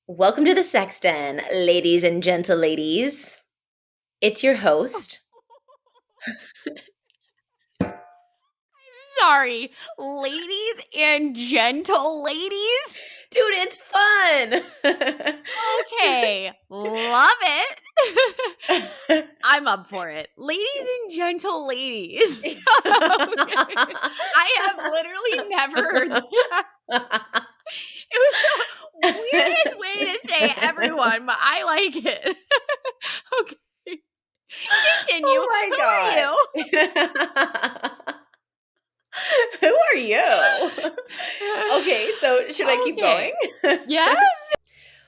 Welcome to the Sexton, ladies and gentle ladies. It's your host. Sorry, ladies and gentle ladies. Dude, it's fun. Okay, love it. I'm up for it. Ladies and gentle ladies. I have literally never heard that. It was the weirdest way to say everyone, but I like it. Okay. Continue. Oh my Who God. are you? Who are you? Okay, so should I keep going? Yes.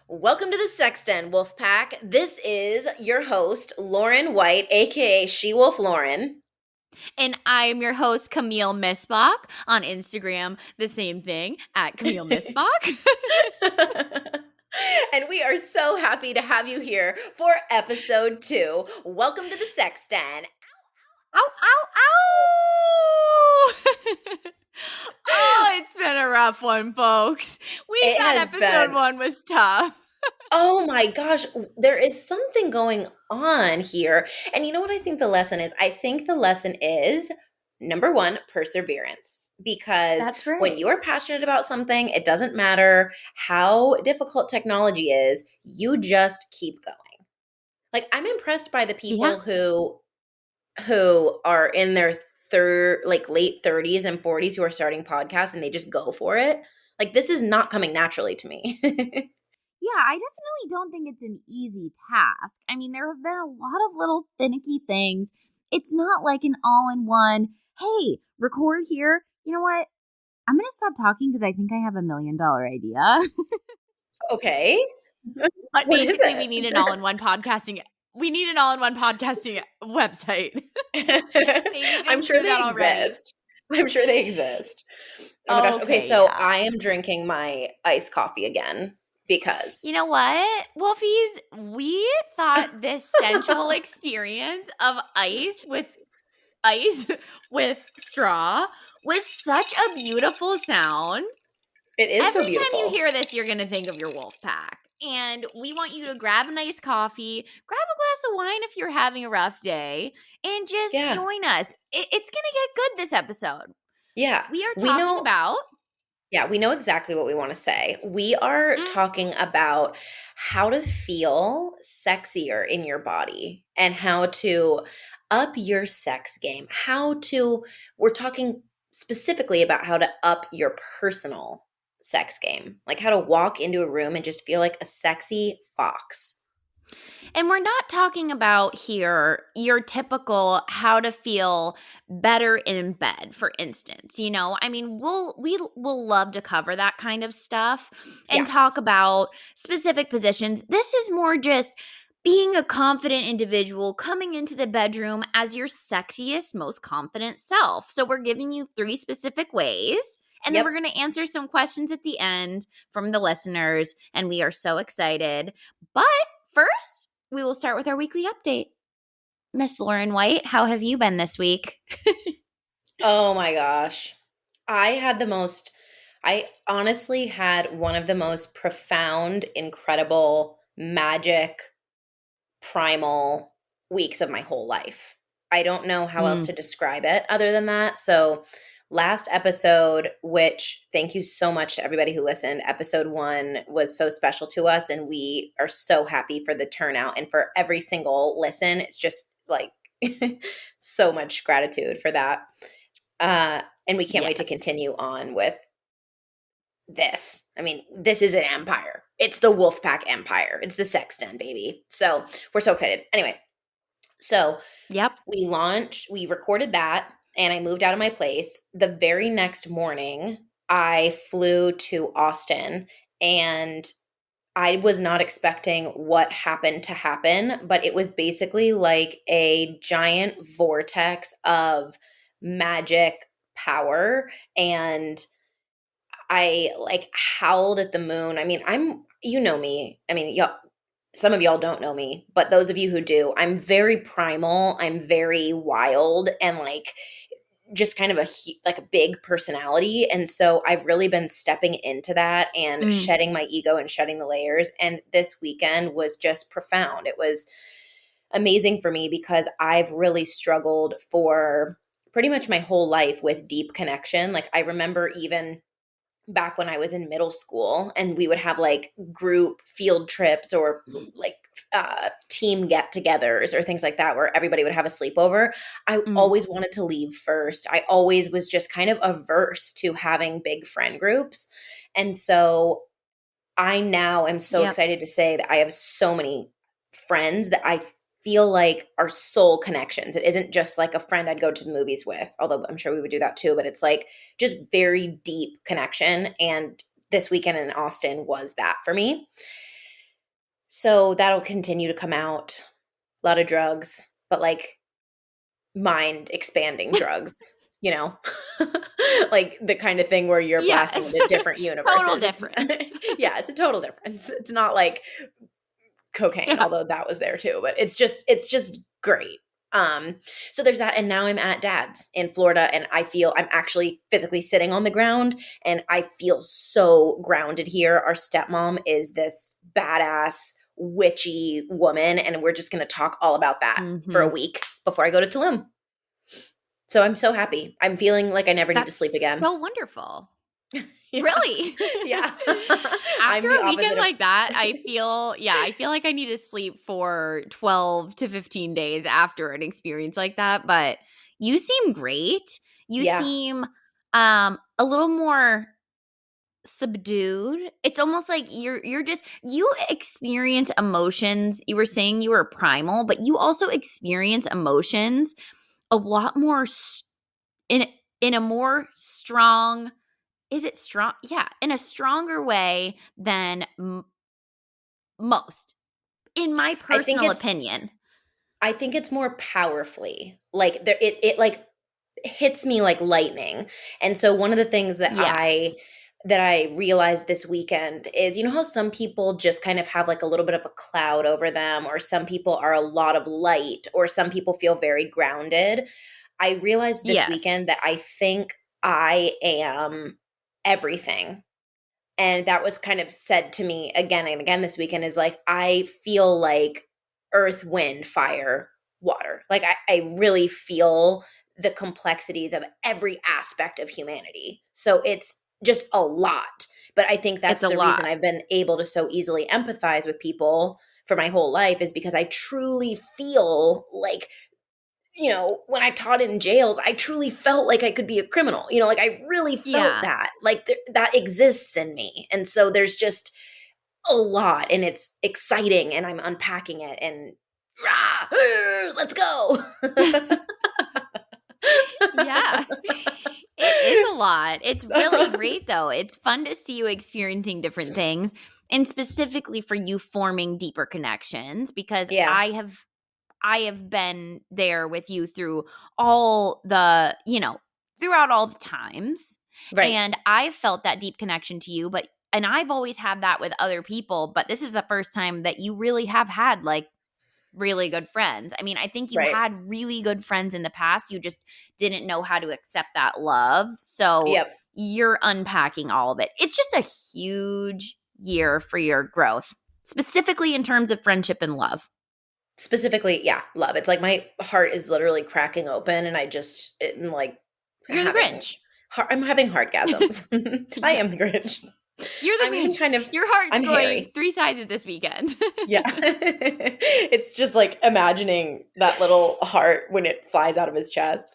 Welcome to the Sexton Wolfpack. This is your host, Lauren White, aka She Wolf Lauren. And I'm your host, Camille Misbach. On Instagram, the same thing, at Camille Misbach. And we are so happy to have you here for episode 2. Welcome to the Sexton. Ow, ow, ow! Oh, it's been a rough one, folks. We thought episode 1 was tough. Oh my gosh, there is something going on here. And you know what I think the lesson is? I think the lesson is number 1, perseverance. Because That's right. when you are passionate about something, it doesn't matter how difficult technology is, you just keep going. Like, I'm impressed by the people who are in their late 30s and 40s who are starting podcasts and they just go for it. Like, this is not coming naturally to me. Yeah, I definitely don't think it's an easy task. I mean, there have been a lot of little finicky things. It's not like an all-in-one, hey, record here. You know what? I'm going to stop talking because I think I have $1 million idea. Okay. But What is basically, it? we need an all-in-one podcasting. We need an all-in-one podcasting website. I'm sure they exist. I'm sure they exist. Oh my gosh. Okay, so yeah. I am drinking my iced coffee again because You know what, Wolfies? We thought this sensual experience of ice with straw was such a beautiful sound. it is so Every beautiful. time you hear this, you're going to think of your wolf pack. And we want you to grab a nice coffee, grab a glass of wine if you're having a rough day, and just join us. It's going to get good this episode. Yeah. We are talking about... Yeah, we know exactly what we want to say. We are talking about how to feel sexier in your body and how to up your sex game. We're talking specifically about how to up your personal sex game, like how to walk into a room and just feel like a sexy fox. And we're not talking about here your typical how to feel better in bed, for instance. You know, I mean, we will love to cover that kind of stuff and talk about specific positions. This is more just being a confident individual coming into the bedroom as your sexiest, most confident self. So we're giving you 3 specific ways. And then we're going to answer some questions at the end from the listeners. And we are so excited. But first, we will start with our weekly update. Miss Lauren White, how have you been this week? Oh my gosh. I honestly had one of the most profound, incredible, magic, primal weeks of my whole life. I don't know how else to describe it other than that. So last episode, which thank you so much to everybody who listened, episode 1 was so special to us and we are so happy for the turnout and for every single listen. It's just like so much gratitude for that. And we can't wait to continue on with this. I mean, this is an empire. It's the Wolfpack empire. It's the Sexton, baby. So we're so excited. Anyway, so we recorded that and I moved out of my place. The very next morning, I flew to Austin and I was not expecting what happened to happen, but it was basically like a giant vortex of magic power and I like howled at the moon. I mean, you know me. I mean, some of y'all don't know me, but those of you who do, I'm very primal. I'm very wild and like just kind of like a big personality. And so I've really been stepping into that and Mm. shedding my ego and shedding the layers. And this weekend was just profound. It was amazing for me because I've really struggled for pretty much my whole life with deep connection. Like I remember even back when I was in middle school and we would have like group field trips or like team get-togethers or things like that where everybody would have a sleepover. I Mm. always wanted to leave first. I always was just kind of averse to having big friend groups. And so I now am so Yep. excited to say that I have so many friends that I feel like are soul connections. It isn't just like a friend I'd go to the movies with, although I'm sure we would do that too, but it's like just very deep connection. And this weekend in Austin was that for me. So that'll continue to come out. A lot of drugs, but like mind expanding drugs, you know? Like the kind of thing where you're blasting Yes. into different Total universes. It's difference. yeah, it's a total difference. It's not like cocaine, Yeah. although that was there too, but it's just great. So there's that. And now I'm at dad's in Florida and I feel I'm actually physically sitting on the ground and I feel so grounded here. Our stepmom is this badass witchy woman and we're just going to talk all about that for a Mhm. week before I go to Tulum. So I'm so happy. I'm feeling like I never need to That's sleep again. so wonderful. Yeah. Really? Yeah. After I'm the a weekend opposite of like that, I feel like I need to sleep for 12 to 15 days after an experience like that, but you seem great. You yeah. seem a little more subdued. It's almost like you're just you experience emotions. You were saying you were primal, but you also experience emotions a lot more in in a more strong is it strong? Yeah, in a stronger way than most, in my I think personal it's opinion. I think it's more powerfully. Like there it like hits me like lightning. And so one of the things Yes. that I realized this weekend is you know how some people just kind of have like a little bit of a cloud over them or some people are a lot of light or some people feel very grounded. I realized this Yes. weekend that I think I am everything. And that was kind of said to me again and again this weekend is like I feel like earth, wind, fire, water. Like I really feel the complexities of every aspect of humanity. So it's just a lot. But I think It's that's a the reason lot. I've been able to so easily empathize with people for my whole life is because I truly feel like when I taught in jails, I truly felt like I could be a criminal. Like I really felt Yeah. that. Like that exists in me. And so there's just a lot and it's exciting and I'm unpacking it and let's go. Yeah. It is a lot. It's really great though. It's fun to see you experiencing different things and specifically for you forming deeper connections because Yeah, I have been there with you through all the, throughout all the times. right, And I've felt that deep connection to you, and I've always had that with other people, but this is the first time that you really have had like really good friends. I mean, I think you right. had really good friends in the past. You just didn't know how to accept that love. So Yep. you're unpacking all of it. It's just a huge year for your growth, specifically in terms of friendship and love. Specifically, yeah, love. It's like my heart is literally cracking open and I'm like You're the having Grinch. I'm having heartgasms. I Yeah. am the Grinch. You're the I'm even Grinch. kind of Your heart's I'm going hairy. 3 sizes this weekend. Yeah. It's just like imagining that little heart when it flies out of his chest.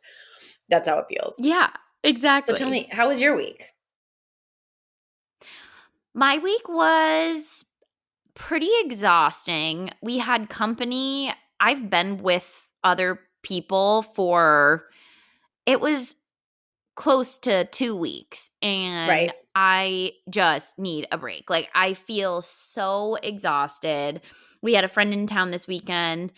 That's how it feels. Yeah, So tell exactly. me, how was your week? My week was pretty exhausting. We had company. I've been with other people for it was close to 2 weeks, and Right. I just need a break. Like, I feel so exhausted. We had a friend in town this weekend.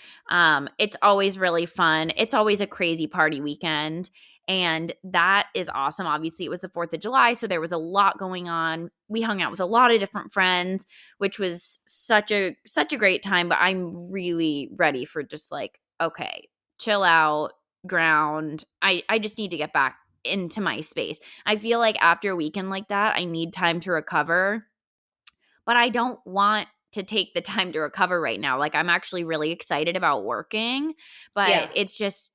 It's always really fun. It's always a crazy party weekend, and that is awesome. Obviously, it was the 4th of July, so there was a lot going on. We hung out with a lot of different friends, which was such a great time, but I'm really ready for just like, okay, chill out, ground. I just need to get back into my space. I feel like after a weekend like that, I need time to recover, but I don't want to take the time to recover right now. Like, I'm actually really excited about working, but Yeah. it's just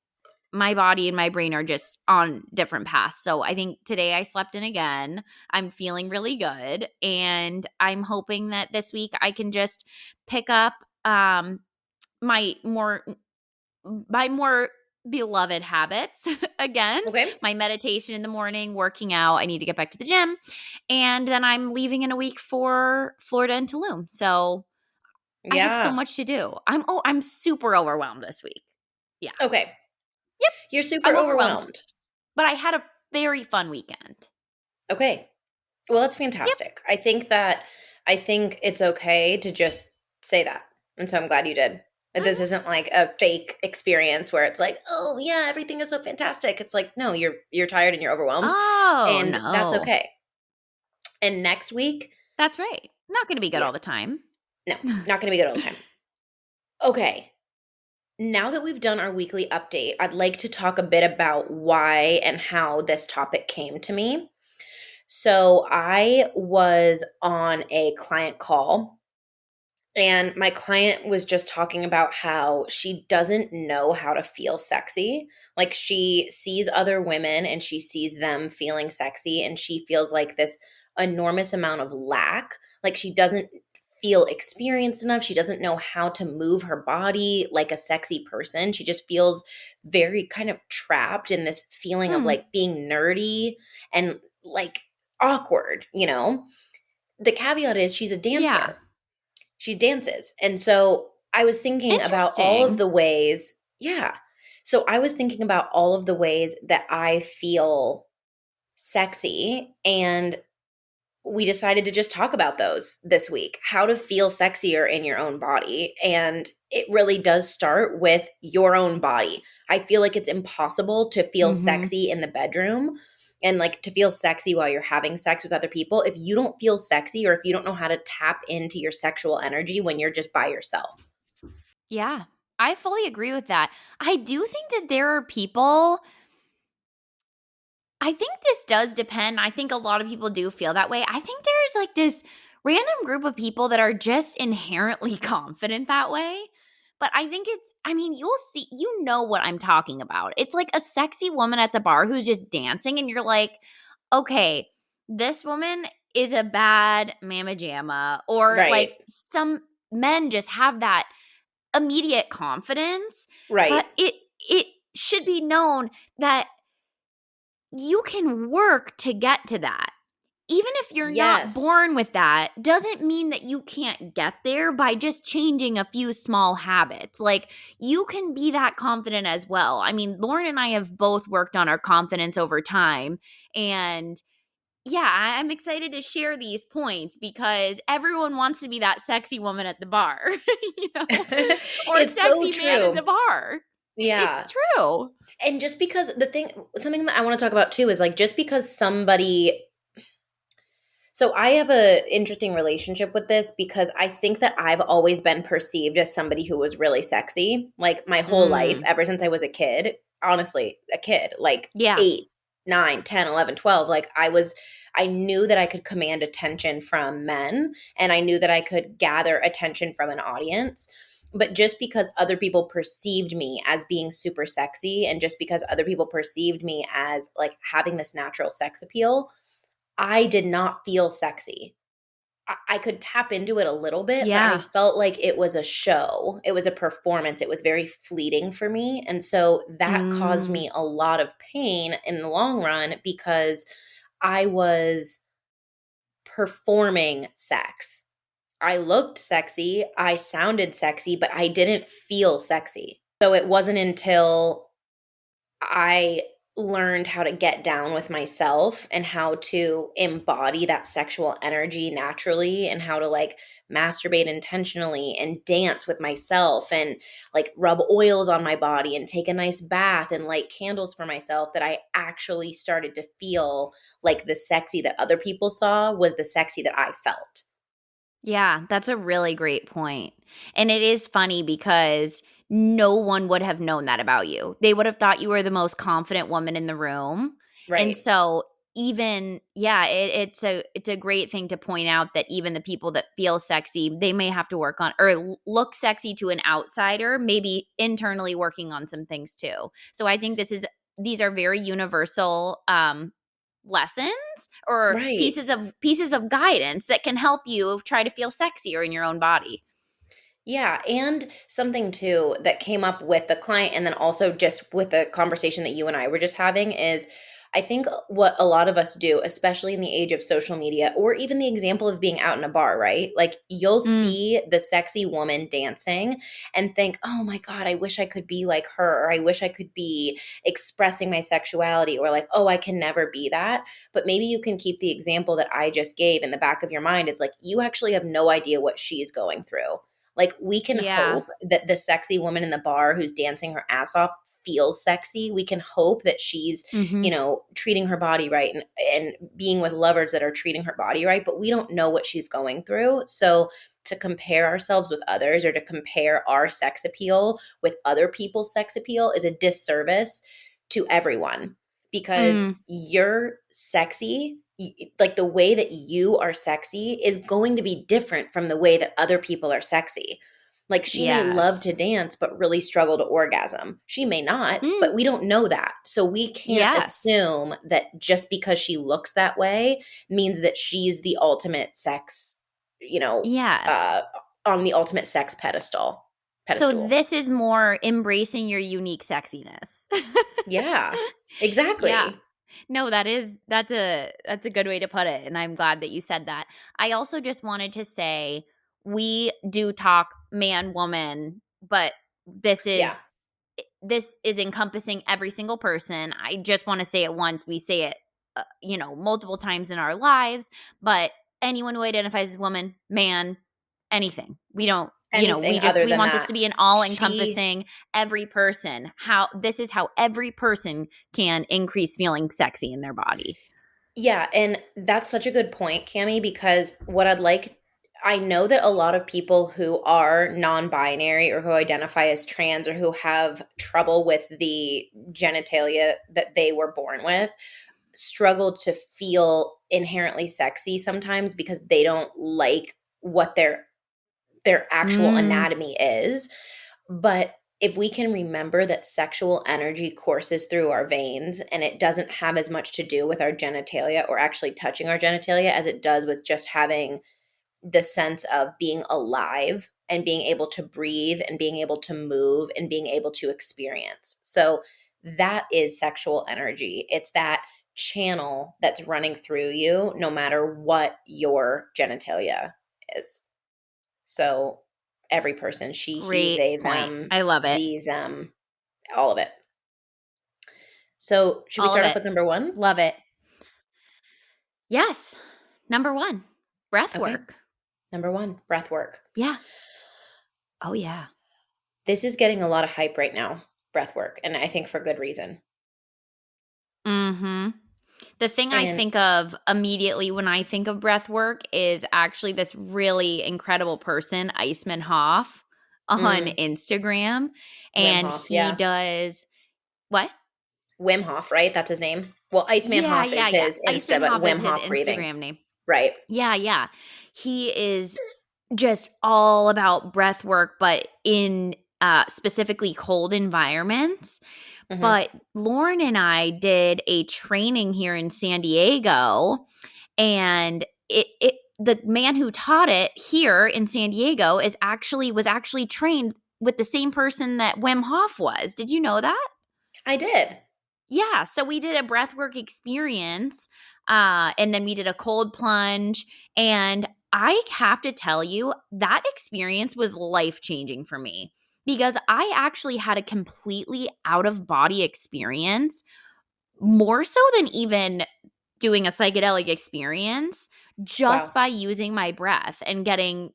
my body and my brain are just on different paths. So I think today I slept in again. I'm feeling really good, and I'm hoping that this week I can just pick up my more beloved habits again. Okay. My meditation in the morning, working out. I need to get back to the gym. And then I'm leaving in a week for Florida and Tulum. So I have so Yeah. much to do. I'm super overwhelmed this week. Yeah. Okay. Yep. You're super I'm overwhelmed. overwhelmed. But I had a very fun weekend. Okay. Well, that's Yep. fantastic. I think it's okay to just say that. And so I'm glad you did. That this Mhm. isn't like a fake experience where it's like, "Oh, yeah, everything is so fantastic." It's like, "No, you're tired and you're overwhelmed." Oh, And that's no. okay. And next week, That's right. Not going to be good yeah, all the time. no, not going to be good all the time. Okay. Now that we've done our weekly update, I'd like to talk a bit about why and how this topic came to me. So, I was on a client call, and my client was just talking about how she doesn't know how to feel sexy. Like, she sees other women and she sees them feeling sexy, and she feels like this enormous amount of lack. Like, she doesn't feel experienced enough. She doesn't know how to move her body like a sexy person. She just feels very kind of trapped in this feeling of Hmm. like being nerdy and like awkward. The caveat is she's a Yeah. dancer. She dances. And so I was thinking about all of Interesting. the ways, yeah. So I was thinking about all of the ways that I feel sexy, and we decided to just talk about those this week. How to feel sexier in your own body. And it really does start with your own body. I feel like it's impossible to feel Mhm. sexy in the bedroom and like to feel sexy while you're having sex with other people if you don't feel sexy or if you don't know how to tap into your sexual energy when you're just by yourself. Yeah. I fully agree with that. I do think that there are people. I think this does depend. I think a lot of people do feel that way. I think there's like this random group of people that are just inherently confident that way. But I think I mean, you'll see, you know what I'm talking about. It's like a sexy woman at the bar who's just dancing, and you're like, okay, this woman is a bad mamma jamma. Or like Right. some men just have that immediate confidence. Right. But it should be known that you can work to get to that. Even if you're not Yes. born with that, doesn't mean that you can't get there by just changing a few small habits. Like, you can be that confident as well. I mean, Lauren and I have both worked on our confidence over time. And yeah, I'm excited to share these points because everyone wants to be that sexy woman at the bar, you know, or It's so sexy man at the true. bar. It's Yeah. true. And just because something that I want to talk about too is like just because somebody, so I have a interesting relationship with this because I think that I've always been perceived as somebody who was really sexy, like my whole life, Mm, ever since I was a kid. Honestly, a kid, like yeah. 8, 9, 10, 11, 12. Like I knew that I could command attention from men and I knew that I could gather attention from an audience. But just because other people perceived me as being super sexy and just because other people perceived me as like having this natural sex appeal, I did not feel sexy. I could tap into it a little bit, but I Yeah. felt like it was a show. It was a performance. It was very fleeting for me. And so that caused Mm. me a lot of pain in the long run because I was performing sex. I looked sexy, I sounded sexy, but I didn't feel sexy. So it wasn't until I learned how to get down with myself and how to embody that sexual energy naturally and how to like masturbate intentionally and dance with myself and like rub oils on my body and take a nice bath and light candles for myself that I actually started to feel like the sexy that other people saw was the sexy that I felt. Yeah, that's a really great point. And it is funny because no one would have known that about you. They would have thought you were the most confident woman in the room. And Right. so even it's a great thing to point out that even the people that feel sexy, they may have to work on or look sexy to an outsider, maybe internally working on some things too. So I think these are very universal lessons or Right. pieces of guidance that can help you try to feel sexier in your own body. Yeah, and something too that came up with the client and then also just with the conversation that you and I were just having is I think what a lot of us do, especially in the age of social media or even the example of being out in a bar, right? Like you'll Mm, see the sexy woman dancing and think, "Oh my god, I wish I could be like her," or "I wish I could be expressing my sexuality," or like, "Oh, I can never be that." But maybe you can keep the example that I just gave in the back of your mind. It's like you actually have no idea what she's going through. Like, we can yeah. hope that the sexy woman in the bar who's dancing her ass off feels sexy. We can hope that she's, Mhm. treating her body right and being with lovers that are treating her body right, but we don't know what she's going through. So to compare ourselves with others or to compare our sex appeal with other people's sex appeal is a disservice to everyone because Mm, you're sexy like the way that you are sexy is going to be different from the way that other people are sexy. Like she may love to yes. dance but really struggle to orgasm. She may not, Mm, but we don't know that. So we can't yes. assume that just because she looks that way means that she's the ultimate sex, you know, Yes. uh on the ultimate sex pedestal. So Pedestal. this is more embracing your unique sexiness. Yeah. Yeah. Exactly. No, that's a good way to put it, and I'm glad that you said that. I also just wanted to say we do talk man woman, but this Yeah. is this is encompassing every single person. I just want to say it once. We say it, multiple times in our lives, but anyone who identifies as woman, man, anything. We don't, Anything other we than want this that. to be an all She encompassing every person. How this is how every person can increase feeling sexy in their body. Yeah, and that's such a good point, Cami, because what I'd like I know that a lot of people who are non-binary or who identify as trans or who have trouble with the genitalia that they were born with struggle to feel inherently sexy sometimes because they don't like what their actual Mm, anatomy is. But if we can remember that sexual energy courses through our veins and it doesn't have as much to do with our genitalia or actually touching our genitalia as it does with just having the sense of being alive and being able to breathe and being able to move and being able to experience. So that is sexual energy. It's that channel that's running through you no matter what your genitalia is. So every person, she, he, great they, point. them, I love it. Z, them, all of it. So should we All of start off it. with number one? Love it. Yes. Number 1, breath Okay. work. Number one, breath work. Yeah. Oh yeah. This is getting a lot of hype right now, breath work, and I think for good reason. Mhm. The thing I And think of immediately when I think of breath work is actually this really incredible person, Iceman Hoff, on mm, Instagram, Wim and Hof, he yeah. does what? Wim Hof, right? That's his name. Well, Iceman Yeah, Hof yeah, is yeah. his Insta, Iceman but Hoff is Wim his Hof breathing. Instagram name. Right. Yeah, yeah. He is just all about breath work, but in specifically cold environments. Hmm. But Lauren and I did a training here in San Diego, and it the man who taught it here in San Diego was actually trained with the same person that Wim Hof was. Did you know that? I did. Yeah, so we did a breathwork experience, and then we did a cold plunge, and I have to tell you, that experience was life-changing for me because I actually had a completely out-of-body experience, more so than even doing a psychedelic experience, just Wow. by using my breath and getting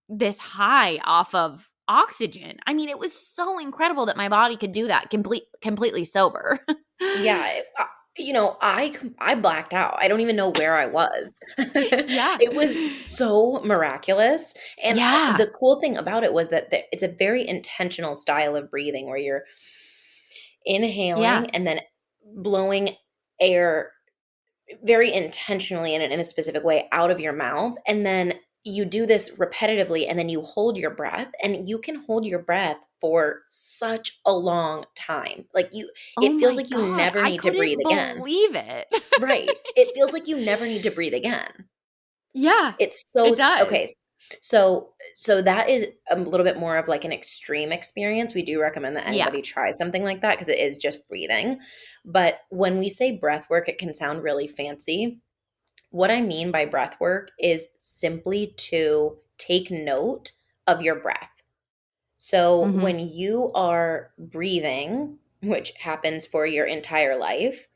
this high off of oxygen. I mean, it was so incredible that my body could do that completely sober. Yeah. I blacked out. I don't even know where I was. Yeah. It was so miraculous, and Yeah. the cool thing about it was that it's a very intentional style of breathing where you're Yeah. inhaling and then blowing air very intentionally in a specific way out of your mouth, and then you do this repetitively, and then you hold your breath, and you can hold your breath for such a long time. Like, Oh it feels my like you god, never I need to breathe couldn't again. believe it. Right. It feels like you never need to breathe again. Yeah, It's so it s okay. does. So that is a little bit more of, like, an extreme experience. We do recommend that Yeah. anybody try something like that because it is just breathing. But when we say breath work, it can sound really fancy. What I mean by breath work is simply to take note of your breath. So Mhm. when you are breathing, which happens for your entire life,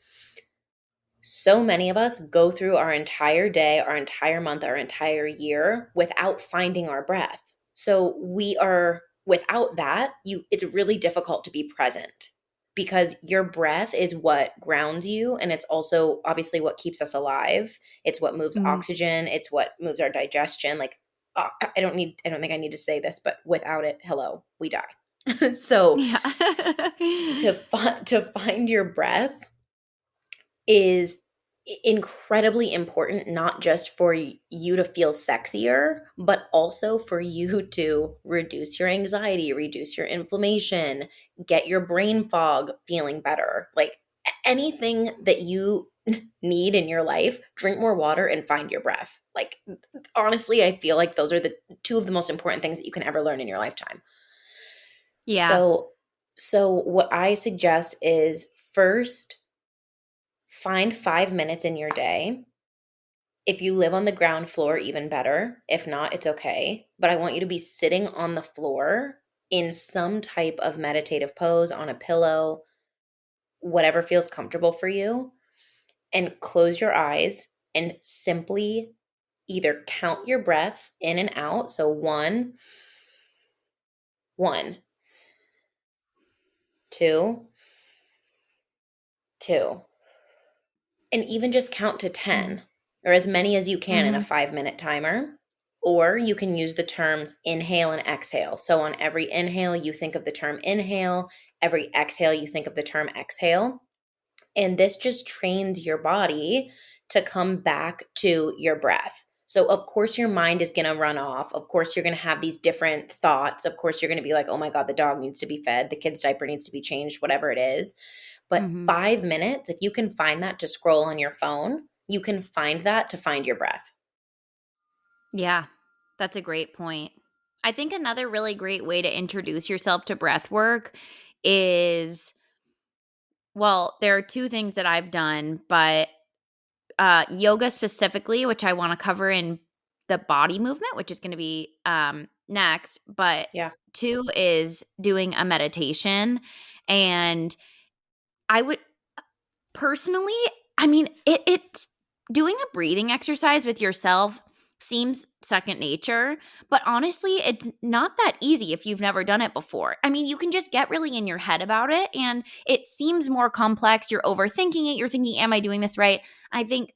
so many of us go through our entire day, our entire month, our entire year without finding our breath. So we are without that, it's really difficult to be present because your breath is what grounds you, and it's also obviously what keeps us alive. It's what moves Mhm. oxygen, it's what moves our digestion. Like, I don't think I need to say this, but without it, hello, we die. So Yeah. to find your breath is incredibly important, not just for you to feel sexier, but also for you to reduce your anxiety, reduce your inflammation, get your brain fog feeling better. Like, anything that you need in your life, drink more water and find your breath. Like, honestly, I feel like those are the two of the most important things that you can ever learn in your lifetime. Yeah. So what I suggest is, first, find 5 minutes in your day. If you live on the ground floor, even better. If not, it's okay. But I want you to be sitting on the floor in some type of meditative pose, on a pillow, whatever feels comfortable for you, and close your eyes and simply either count your breaths in and out. So one, two, two, and even just count to Mhm. 10 or as many as you can in a Mhm. 5-minute timer. Or you can use the terms inhale and exhale. So on every inhale, you think of the term inhale. Every exhale, you think of the term exhale. And this just trains your body to come back to your breath. So, of course, your mind is going to run off. Of course, you're going to have these different thoughts. Of course, you're going to be like, oh my God, the dog needs to be fed. The kid's diaper needs to be changed, whatever it is. But Mhm. 5 minutes, if you can find that to scroll on your phone, you can find that to find your breath. Yeah. That's a great point. I think another really great way to introduce yourself to breath work is, well, there are two things that I've done, but yoga specifically, which I want to cover in the body movement, which is going to be next. But Yeah. two is doing a meditation. And I would personally, I mean, it's doing a breathing exercise with yourself seems second nature, but honestly, it's not that easy if you've never done it before. I mean, you can just get really in your head about it, and it seems more complex. You're overthinking it. You're thinking, am I doing this right? I think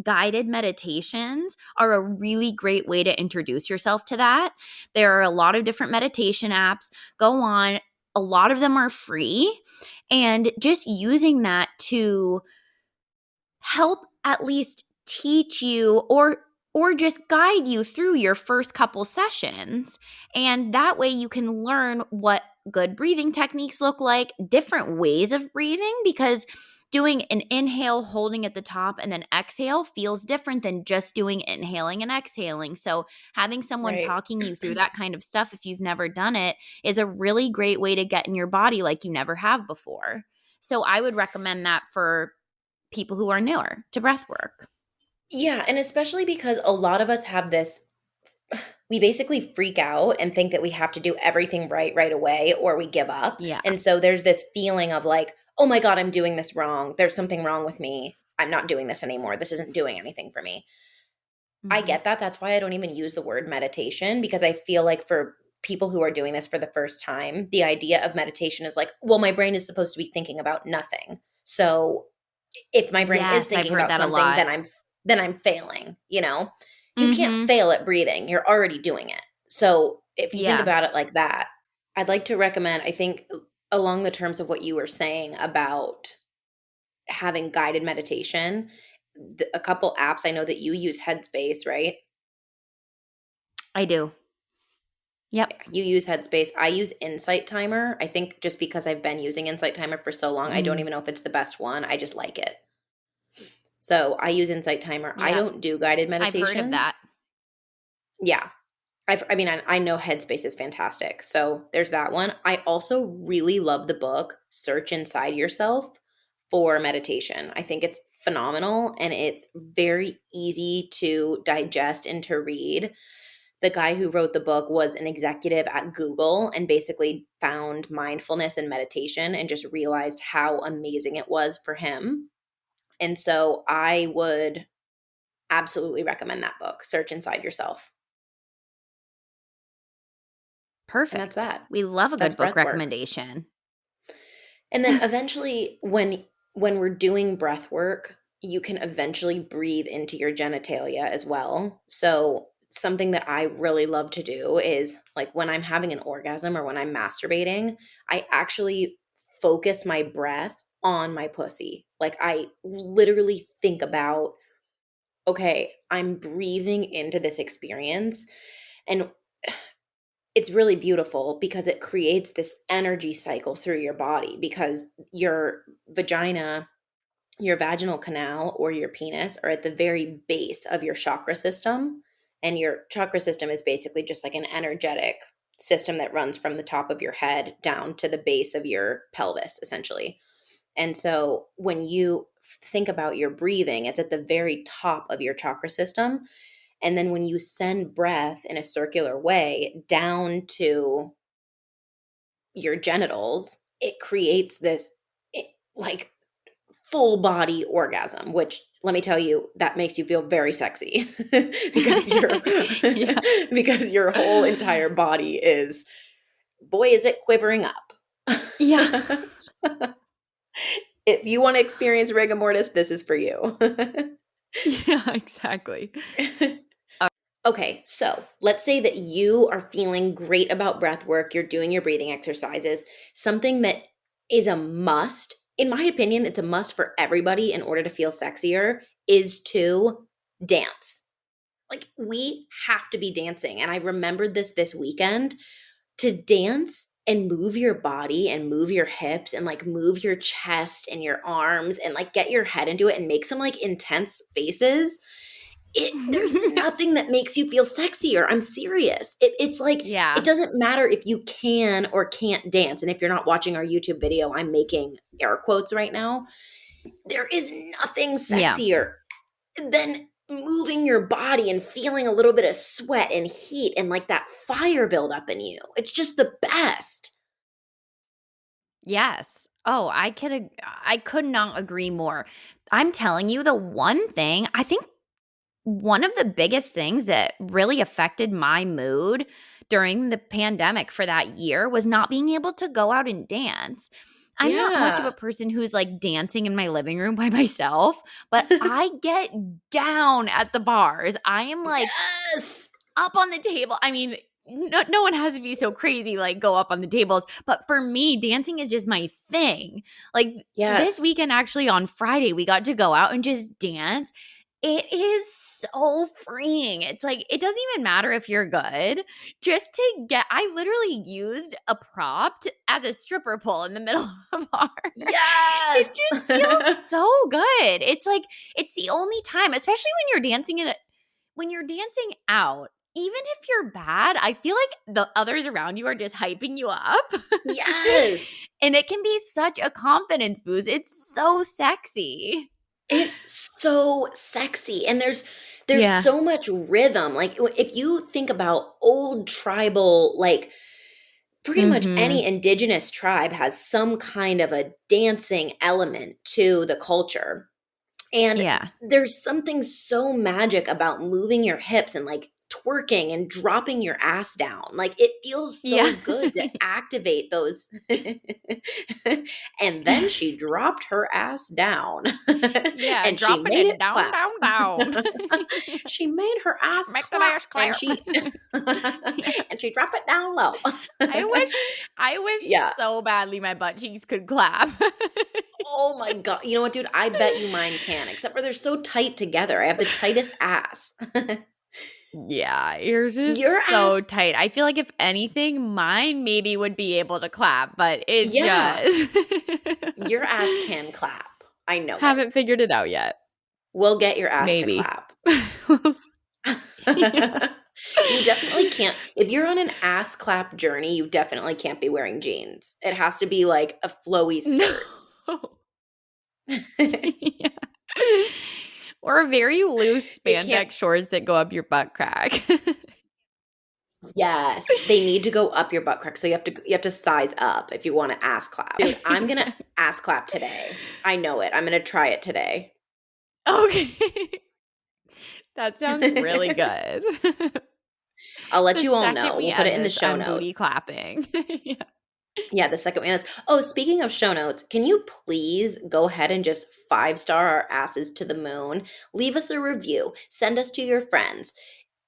guided meditations are a really great way to introduce yourself to that. There are a lot of different meditation apps. Go on, a lot of them are free. And just using that to help at least teach you or just guide you through your first couple sessions, and that way you can learn what good breathing techniques look like, different ways of breathing, because doing an inhale holding at the top and then exhale feels different than just doing inhaling and exhaling. So having someone Right. talking you through that kind of stuff, if you've never done it, is a really great way to get in your body like you never have before. So I would recommend that for people who are newer to breath work. Yeah, and especially because a lot of us have this, we basically freak out and think that we have to do everything right away or we give up. Yeah. And so there's this feeling of like, oh my God, I'm doing this wrong. There's something wrong with me. I'm not doing this anymore. This isn't doing anything for me. I Mhm. get that. That's why I don't even use the word meditation, because I feel like for people who are doing this for the first time, the idea of meditation is like, well, my brain is supposed to be thinking about nothing. So if my brain is Yes, I've thinking heard about that a something, lot. then I'm failing, you know? You can't Mhm. fail at breathing. You're already doing it. So, if you think Yeah, about it like that, I'd like to recommend, I think along the terms of what you were saying about having guided meditation, a couple apps, I know that you use Headspace, right? I do. Yep. You use Headspace. I use Insight Timer. I think just because I've been using Insight Timer for so long, I don't Mm, even know if it's the best one. I just like it. So I use Insight Timer. I yep. don't do guided I've heard of meditations. that. Yeah. I mean, I know Headspace is fantastic. So there's that one. I also really love the book Search Inside Yourself for meditation. I think it's phenomenal and it's very easy to digest and to read. The guy who wrote the book was an executive at Google and basically found mindfulness and meditation and just realized how amazing it was for him. And so I would absolutely recommend that book, Search Inside Yourself. And that's Perfect. that. We love a That's good book breath work. recommendation. And then eventually when we're doing breath work, you can eventually breathe into your genitalia as well. So something that I really love to do is like when I'm having an orgasm or when I'm masturbating, I actually focus my breath on my pussy. Like I literally think about, okay, I'm breathing into this experience and it's really beautiful because it creates this energy cycle through your body because your vagina, your vaginal canal, or your penis are at the very base of your chakra system. And your chakra system is basically just like an energetic system that runs from the top of your head down to the base of your pelvis, essentially. And so when you think about your breathing, it's at the very top of your chakra system. And then when you send breath in a circular way down to your genitals, it creates this like full body orgasm, which let me tell you, that makes you feel very sexy because you're Yeah. because your whole entire body is, boy, is it quivering up. Yeah. If you want to experience rigor mortis, this is for you. Yeah, exactly. Okay, so let's say that you are feeling great about breath work, you're doing your breathing exercises. Something that is a must, in my opinion, it's a must for everybody in order to feel sexier, is to dance. Like, we have to be dancing. And I remembered this weekend to dance and move your body and move your hips and like move your chest and your arms and like get your head into it and make some like intense faces. There's nothing that makes you feel sexier. I'm serious. It's like it Yeah. doesn't matter if you can or can't dance. And if you're not watching our YouTube video, I'm making air quotes right now. There is nothing Yeah. sexier than moving your body and feeling a little bit of sweat and heat and like that fire build up in you. It's just the best. Yes. Oh, I could not agree more. I'm telling you, the one thing, I think one of the biggest things that really affected my mood during the pandemic for that year was not being able to go out and dance. I'm not much of a Yeah. person who's like dancing in my living room by myself, but I get down at the bars. I am like Yes. up on the table. I mean, no one has to be so crazy, like go up on the tables. But for me, dancing is just my thing. Like this Yes. weekend, actually on Friday, we got to go out and just dance. It is so freeing. It's like, it doesn't even matter if you're good. Just to get, I literally used a prop as a stripper pole in the middle of a bar. It Yes. just feels so good. It's like, it's the only time, especially when you're dancing out, even if you're bad, I feel like the others around you are just hyping you up. Yes. And it can be such a confidence boost. It's so sexy. It's so sexy, and there's Yeah. so much rhythm, like, if you think about old tribal, like, pretty much Mhm. any indigenous tribe has some kind of a dancing element to the culture, and Yeah. there's something so magic about moving your hips and, like, twerking and dropping your ass down. Like, it feels Yeah. so good to activate those. And then she dropped her ass down Yeah, and she dropping made it it down, clap. down, down. She made her ass Make that clap ass and clap. she Yeah. and she dropped it down low. I wish I wish Yeah. so badly my butt cheeks could clap. Oh my god. You know what, dude? I bet you mine can, except for they're so tight together. I have the tightest ass. Yeah, yours is Your so ass, tight. I feel like if anything, mine maybe would be able to clap, but it yeah, just your ass can clap. I know it. haven't figured it out yet. We'll get your ass to Maybe. clap. Yeah. You definitely can't. If you're on an ass clap journey, you definitely can't be wearing jeans. It has to be like a flowy No. skirt. Yeah. Or very loose It can't. spandex shorts that go up your butt crack. Yes, they need to go up your butt crack. So you have to size up if you want to ass clap. Dude, I'm gonna ass clap today. I know it. I'm gonna try it today. Okay. That sounds really good. I'll let The you all second know. we We'll put it end in the this, show I'm booty notes. clapping. Yeah. Yeah, the second one is. Oh, speaking of show notes, can you please go ahead and just 5-star our asses to the moon? Leave us a review. Send us to your friends.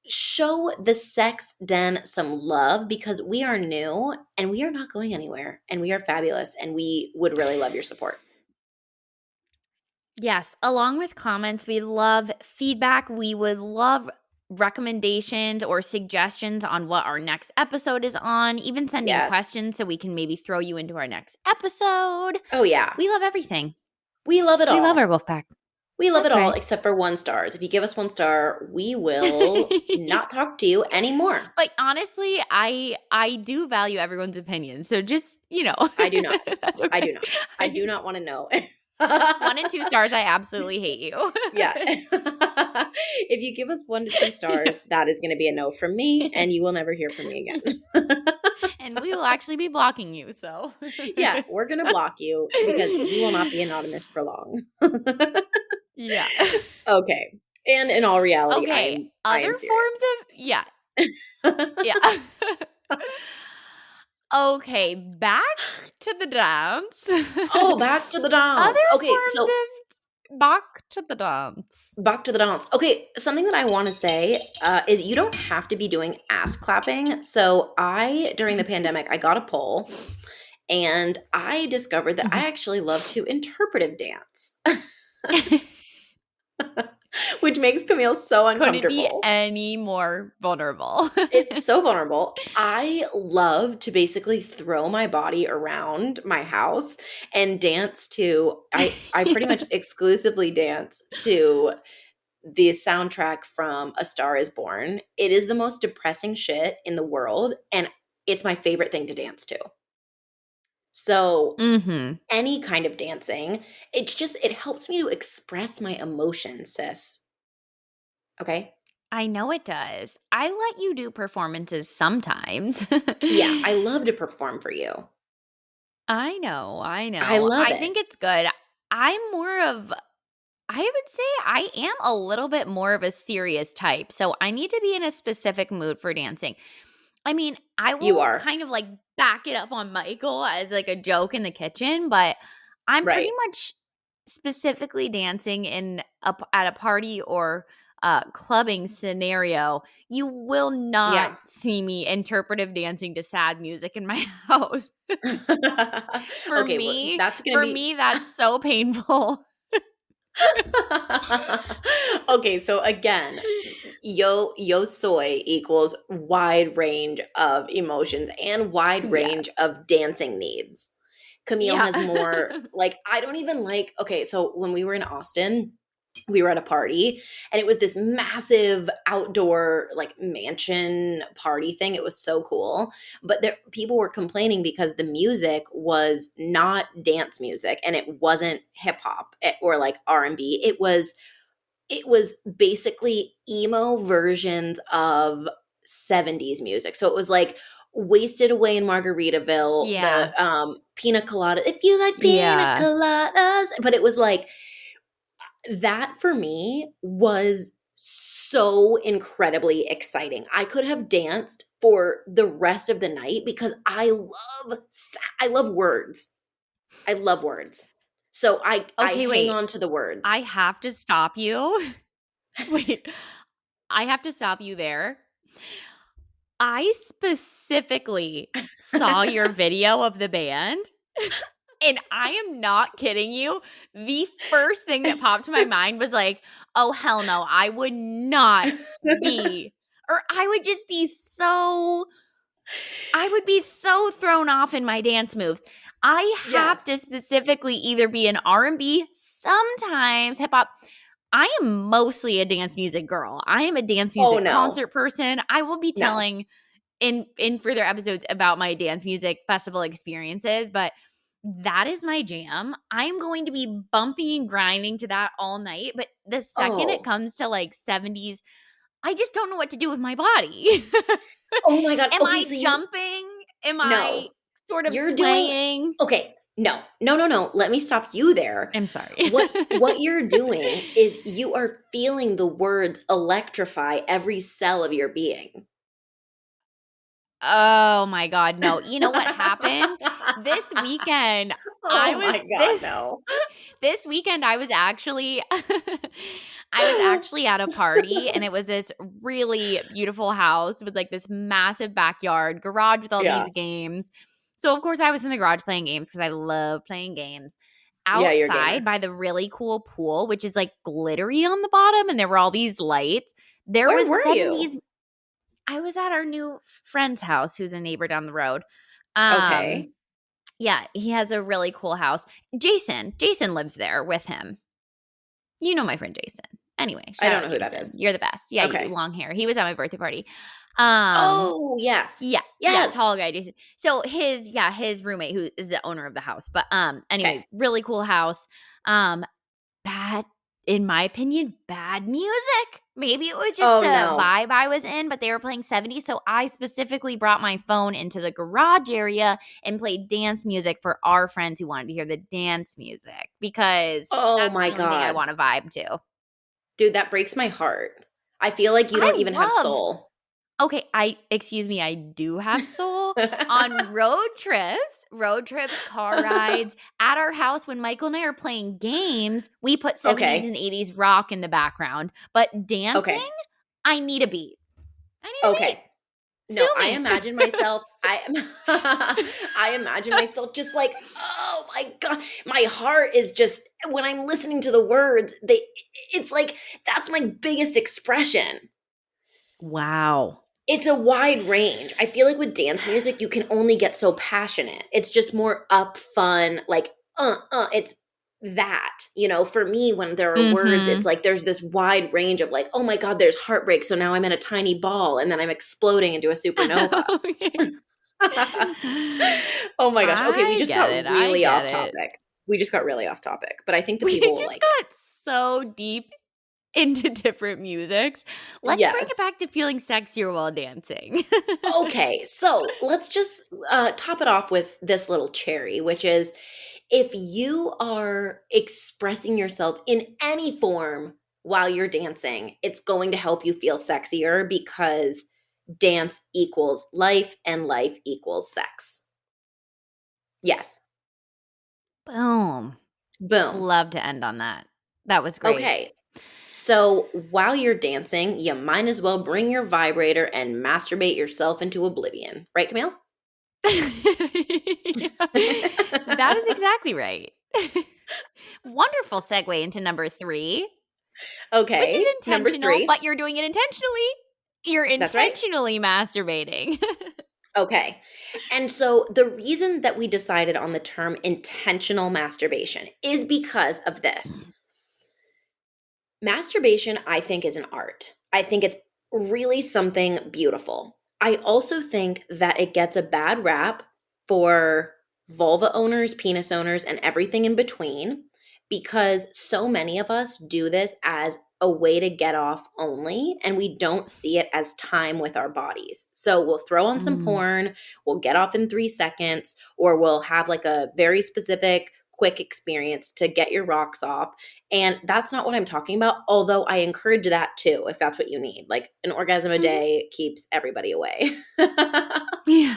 Show the sex den some love because we are new and we are not going anywhere and we are fabulous and we would really love your support. Yes, along with comments, we love feedback. We would love recommendations or suggestions on what our next episode is on, even sending Yes. questions so we can maybe throw you into our next episode. Oh, yeah. We love everything. We love it We love our all. wolf pack. We love it That's all right. except for 1 stars. If you give us 1 star, we will not talk to you anymore. But honestly, I do value everyone's opinion. So just, I do not. that's I okay. do not. I do not want to know. 1 and 2 stars, I absolutely hate you. Yeah. If you give us 1 to 2 stars, that is going to be a no from me, and you will never hear from me again. And we will actually be blocking you, so. Yeah, we're going to block you because you will not be anonymous for long. Yeah. Okay. And in all reality, I Okay, am I other am forms serious. of yeah. Okay, back to the dance. Oh, back to the Other dance. Okay, forms so of back to the dance. back to the dance. Okay, something that I want to say is you don't have to be doing ass clapping. So during the pandemic, I got a poll and I discovered that I actually love to interpretive dance, which makes Camille so Couldn't be uncomfortable. any more vulnerable. It's so vulnerable. I love to basically throw my body around my house and dance to I pretty much exclusively dance to the soundtrack from A Star Is Born. It is the most depressing shit in the world and it's my favorite thing to dance to. So, Mhm. any kind of dancing, it helps me to express my emotions, sis. Okay? I know it does. I let you do performances sometimes. Yeah, I love to perform for you. I know, I I know. love I it. think it's good. I'm more of I would say I am a little bit more of a serious type, so I need to be in a specific mood for dancing. I mean, I You will are. kind of, like, back it up on Michael as, like, a joke in the kitchen, but I'm pretty Right. much specifically dancing at a party or, clubbing scenario. You will not Yeah. see me interpretive dancing to sad music in my house. For Okay, well, me that's gonna for be me, that's so painful. okay, so again, yo soy equals wide range of emotions and wide Yeah. range of dancing needs. Camille Yeah. has more like I don't even like okay, so when we were in Austin, we were at a party and it was this massive outdoor like mansion party thing. It was so cool. But people were complaining because the music was not dance music and it wasn't hip hop or like R&B. It was basically emo versions of 70s music. So it was like Wasted Away in Margaritaville, the Yeah. pina colada. If you like pina Yeah. coladas, but it was like that for me was so incredibly exciting. I could have danced for the rest of the night because I love words. I love words. So I Okay, hang wait. on to the words. I have to stop you. Wait. I have to stop you there. I specifically saw your video of the band, and I am not kidding you. The first thing that popped to my mind was like, "Oh, hell no. I would not be or I would be so thrown off in my dance moves. I have to Yes. specifically either be an R&B, sometimes hip hop. I am mostly a dance music girl. I am a dance Oh, music no. concert person. I will be No. telling in further episodes about my dance music festival experiences, but that is my jam. I'm going to be bumping and grinding to that all night, but the second it Oh. comes to like 70s, I just don't know what to do with my body. Oh my god. Am Okay, I so you jumping? Am I no. sort of You're doing swaying? okay. No. No, no, no. Let me stop you there. I'm sorry. What you're doing is you are feeling the words electrify every cell of your being. Oh my god, no. You know what happened? This weekend, I Oh was my god, no. this weekend I was actually I was actually at a party, and it was this really beautiful house with like this massive backyard, garage with all Yeah. these games. So of course I was in the garage playing games because I love playing games. Yeah, you're a Outside gamer. by the really cool pool, which is like glittery on the bottom, and there were all these lights. There Where was were you? 70s. I was at our new friend's house who's a neighbor down the road. Okay. Um, yeah, he has a really cool house. Jason lives there with him. You know my friend Jason. Anyway, I shout don't know out who that Jason. is. You're the best. Yeah, you do. Okay. Long hair. He was at my birthday party. Um, Oh, yes. yeah, Yes. tall guy Jason. So his roommate who is the owner of the house. But Okay. anyway, really cool house. Um, bad, in my opinion, bad music. Maybe it was just Oh, the no. vibe I was in, but they were playing 70s. So I specifically brought my phone into the garage area and played dance music for our friends who wanted to hear the dance music because Oh that's my the only thing I god. want to vibe to. Dude, that breaks my heart. I feel like you I don't even have love soul. Okay, excuse me, I do have soul. On road trips, car rides, at our house when Michael and I are playing games, we put 70s Okay. and 80s rock in the background. But dancing, Okay. I need a beat. I need a beat. Okay. Sue No, I me. imagine myself I imagine myself just like, "Oh my god." My heart is just when I'm listening to the words, it's like that's my biggest expression. Wow. It's a wide range. I feel like with dance music, you can only get so passionate. It's just more up, fun, like, it's that. For me, when there are words, it's Mhm. like there's this wide range of like, oh my God, there's heartbreak. So now I'm in a tiny ball and then I'm exploding into a supernova. Okay. Oh my gosh. Okay, we I just get got it. I really get off it. topic. We just got really off topic, but I think the We people will just like it. got so deep into different musics. Let's bring it Yes. back to feeling sexier while dancing. Okay, so let's just top it off with this little cherry, which is if you are expressing yourself in any form while you're dancing, it's going to help you feel sexier because dance equals life and life equals sex. Yes. Boom. Boom. Love to end on that. That was great. Okay. So while you're dancing, you might as well bring your vibrator and masturbate yourself into oblivion. Right, Camille? Yeah, that is exactly right. Wonderful segue into number 3, which is Okay. Number intentional, 3. but you're doing it intentionally. You're That's right. intentionally masturbating. Okay. And so the reason that we decided on the term intentional masturbation is because of this. Masturbation, I think, is an art. I think it's really something beautiful. I also think that it gets a bad rap for vulva owners, penis owners, and everything in between because so many of us do this as a way to get off only, and we don't see it as time with our bodies. So we'll throw on some Mm. porn, we'll get off in 3 seconds, or we'll have like a very specific quick experience to get your rocks off. And that's not what I'm talking about, although I encourage that too, if that's what you need. Like an orgasm a Mhm. day keeps everybody away. Yeah.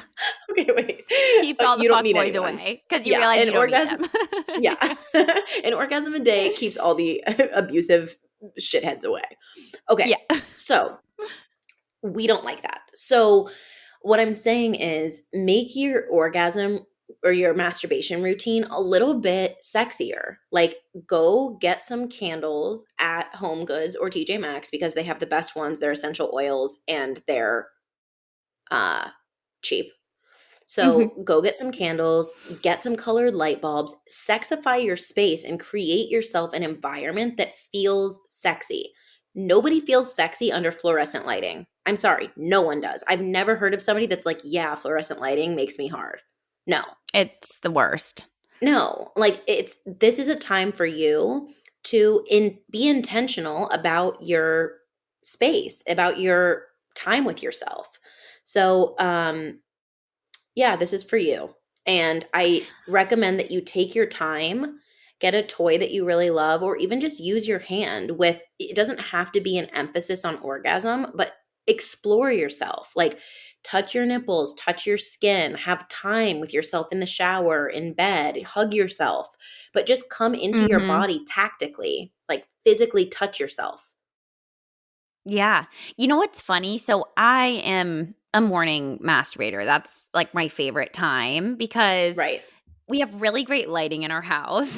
Okay, wait. Keeps all the You don't fuck need boys anyone. away because you Yeah, realize an you don't need orgasm them. yeah. An orgasm a day keeps all the abusive shitheads away. Okay. Yeah. So, we don't like that. So, what I'm saying is make your orgasm or your masturbation routine a little bit sexier. Like go get some candles at Home Goods or TJ Maxx because they have the best ones. They're essential oils and they're uh cheap. Mhm. So go get some candles, get some colored light bulbs, sexify your space, and create yourself an environment that feels sexy. Nobody feels sexy under fluorescent lighting. I'm sorry, no one does. I've never heard of somebody that's like, yeah, fluorescent lighting makes me hard. No, It's the worst. no. Like this is a time for you to be intentional about your space, about your time with yourself. So, yeah, this is for you. And I recommend that you take your time, get a toy that you really love, or even just use your hand with it doesn't have to be an emphasis on orgasm, but explore yourself. Like touch your nipples, touch your skin, have time with yourself in the shower, in bed, hug yourself, but just come into your Mhm. body tactically, like physically touch yourself. Yeah. You know what's funny? So I am a morning masturbator. That's like my favorite time because Right. we have really great lighting in our house.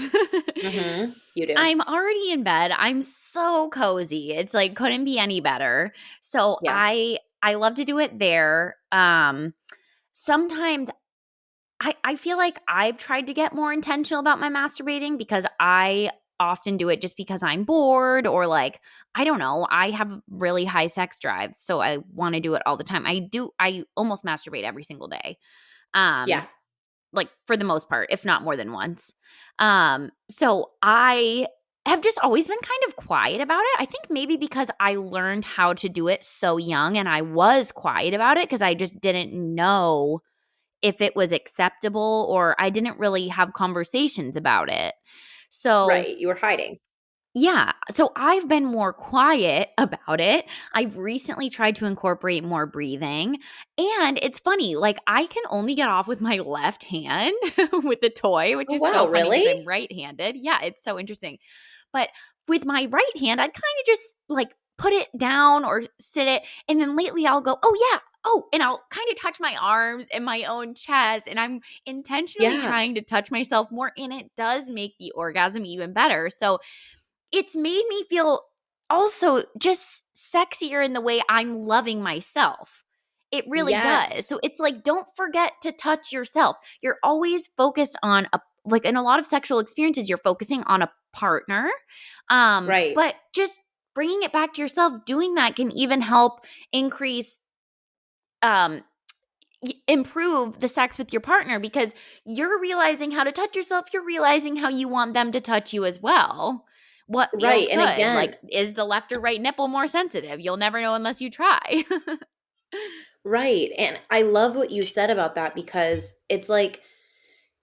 Mhm. You do. I'm already in bed. I'm so cozy. It's like couldn't be any better. So Yeah. I love to do it there. Sometimes I feel like I've tried to get more intentional about my masturbating because I often do it just because I'm bored or like I don't know, I have really high sex drive, so I want to do it all the time. I almost masturbate every single day. Yeah. Um like for the most part, if not more than once. So I have just always been kind of quiet about it. I think maybe because I learned how to do it so young and I was quiet about it because I just didn't know if it was acceptable or I didn't really have conversations about it. So, Right. You were hiding. yeah. So I've been more quiet about it. I've recently tried to incorporate more breathing. And it's funny, like I can only get off with my left hand with the toy, which Oh is so wow, funny because really? I'm right handed. Yeah, it's so interesting. But with my right hand, I'd kind of just like put it down or sit it. And then lately I'll go, oh, yeah. Oh, and I'll kind of touch my arms and my own chest. And I'm intentionally Yeah. trying to touch myself more. And it does make the orgasm even better. So it's made me feel also just sexier in the way I'm loving myself. It really does. Yes. So it's like, don't forget to touch yourself. You're always focused on like in a lot of sexual experiences, you're focusing on a partner. Right. But just bringing it back to yourself, doing that can even help increase, um, improve the sex with your partner because you're realizing how to touch yourself. You're realizing how you want them to touch you as well. What feels Right. And good? Like, again, is the left or right nipple more sensitive? You'll never know unless you try. right. And I love what you said about that because it's like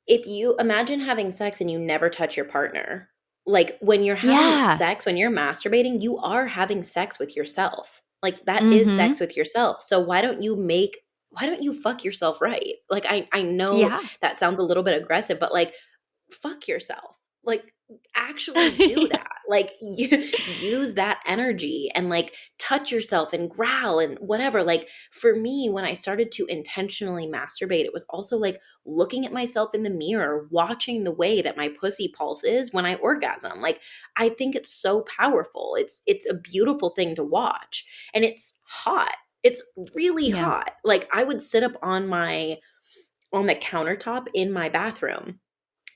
if you imagine having sex and you never touch your partner, like when you're having Yeah. sex, when you're masturbating, you are having sex with yourself. Like that is sex Mhm. with yourself. So why don't you fuck yourself right? Like I know Yeah. that sounds a little bit aggressive, but like fuck yourself. Like actually do Yeah. that. Like use that energy and like touch yourself and growl and whatever. Like for me when I started to intentionally masturbate, it was also like looking at myself in the mirror, watching the way that my pussy pulses when I orgasm. Like I think it's so powerful. It's a beautiful thing to watch and it's hot. It's really Yeah. hot. Like I would sit up on the countertop in my bathroom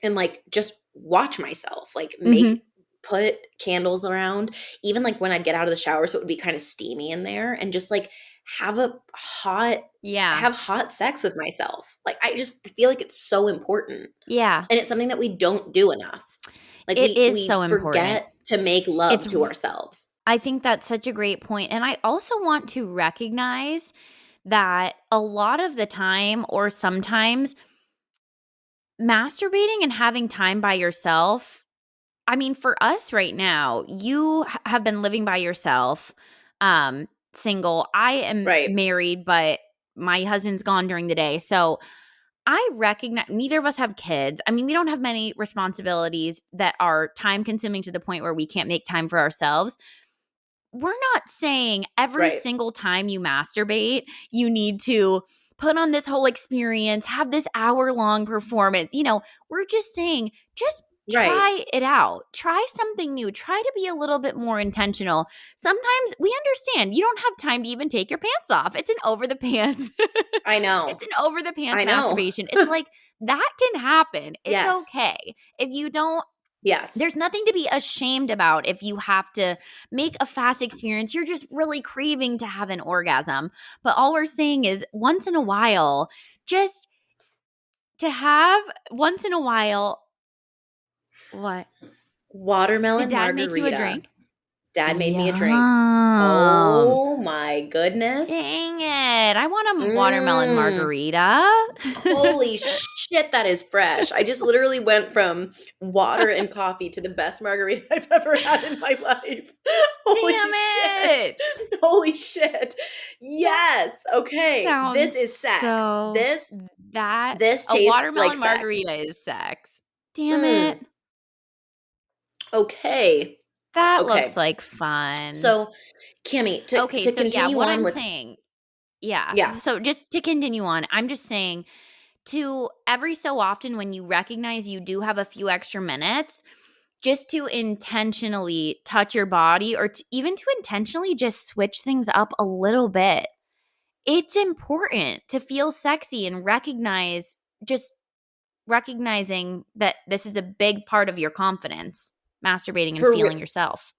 and like just watch myself like Mhm. put candles around even like when I'd get out of the shower so it would be kind of steamy in there and just like have a hot Yeah. have hot sex with myself. Like I just feel like it's so important Yeah. and it's something that we don't do enough. Like It is so we important. forget to make love It's to ourselves. I think that's such a great point, and I also want to recognize that a lot of the time or sometimes masturbating and having time by yourself, I mean, for us right now, you have been living by yourself, single. I am Right. married, but my husband's gone during the day. So I recognize neither of us have kids. I mean, we don't have many responsibilities that are time consuming to the point where we can't make time for ourselves. We're not saying every Right. single time you masturbate, you need to put on this whole experience, have this hour-long performance. We're just saying, just Right. try it out. Try something new. Try to be a little bit more intentional. Sometimes we understand you don't have time to even take your pants off. It's an over the pants. I know. It's an over the pants I know. masturbation. It's like that can happen. It's Yes. okay. If you don't Yes. there's nothing to be ashamed about if you have to make a fast experience. You're just really craving to have an orgasm. But all we're saying is once in a while, just to have once in a while, what? Did Watermelon dad make you a margarita. drink? Dad made me a drink. Yum. Oh my goodness. Dang it. I want a watermelon Mm. margarita. Holy shit, that is fresh. I just literally went from water and coffee to the best margarita I've ever had in my life. Holy Damn shit. it. Holy shit. That Yes. Okay. This sounds is sex. so that This a tastes like watermelon sex. margarita is sex. Damn it. Mm. Okay. That looks Okay. like fun. So, Cammy, to Okay, to so yeah, continue what on I'm with saying, yeah. yeah. So just to continue on, I'm just saying to every so often when you recognize you do have a few extra minutes, just to intentionally touch your body or even to intentionally just switch things up a little bit. It's important to feel sexy and recognizing that this is a big part of your confidence, masturbating and For feeling yourself.